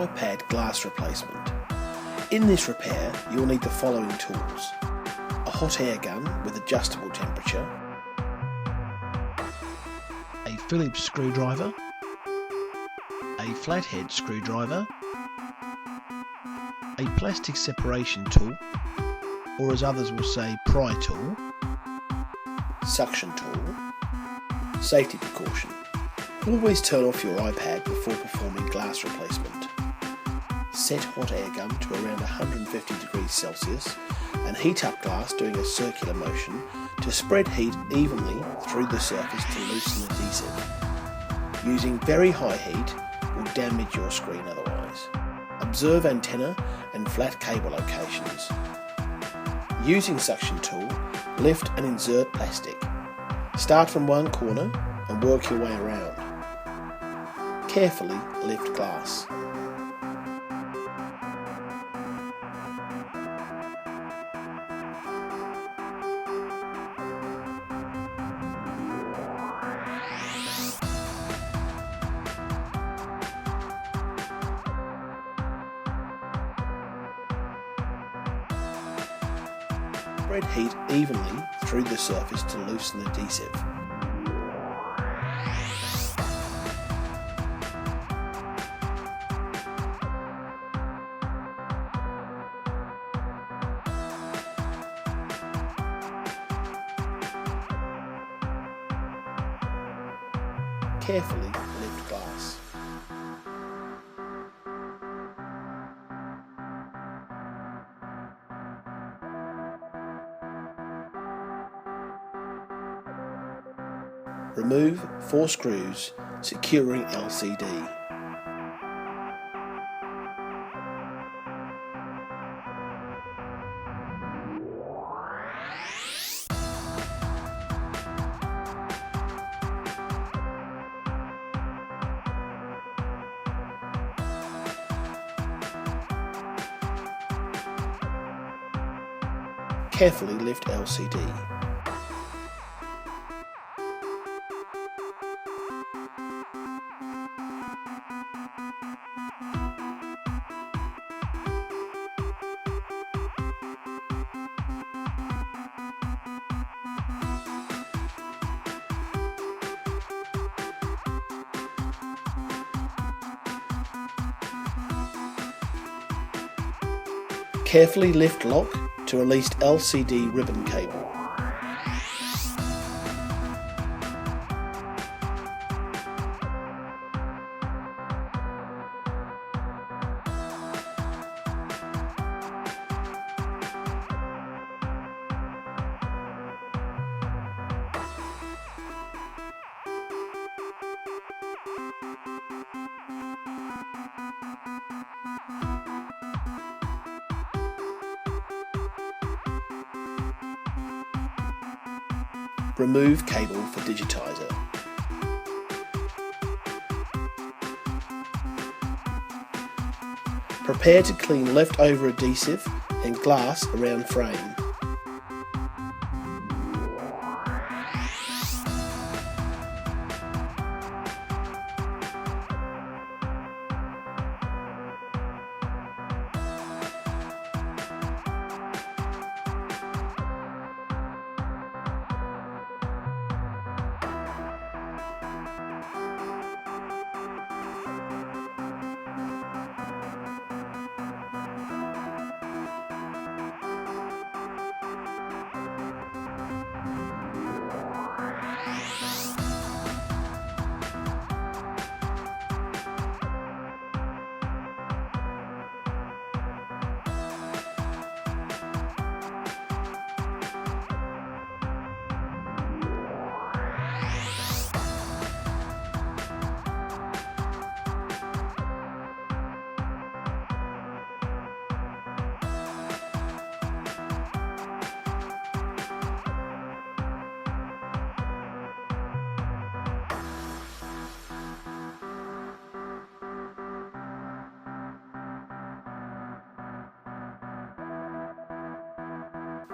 iPad glass replacement. In this repair, you'll need the following tools: a hot air gun with adjustable temperature, a Phillips screwdriver, a flathead screwdriver, a plastic separation tool, or as others will say, pry tool, suction tool, safety precaution. Always turn off your iPad before performing glass replacement. Set hot air gun to around 150 degrees Celsius and heat up glass doing a circular motion to spread heat evenly through the surface to loosen adhesive. Using very high heat will damage your screen otherwise. Observe antenna and flat cable locations. Using suction tool, lift and insert plastic. Start from one corner and work your way around. Carefully lift glass. Spread heat evenly through the surface to loosen adhesive. Carefully lift glass. Remove 4 screws securing LCD. Carefully lift LCD. Carefully lift lock to release LCD ribbon cable. Remove cable for digitizer. Prepare to clean leftover adhesive and glass around frame.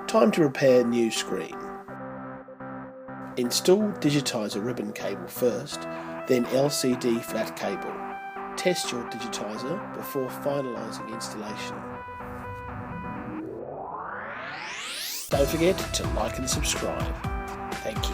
Time to repair new screen. Install digitizer ribbon cable first, then LCD flat cable. test your digitizer before finalising installation. Don't forget to like and subscribe. Thank you.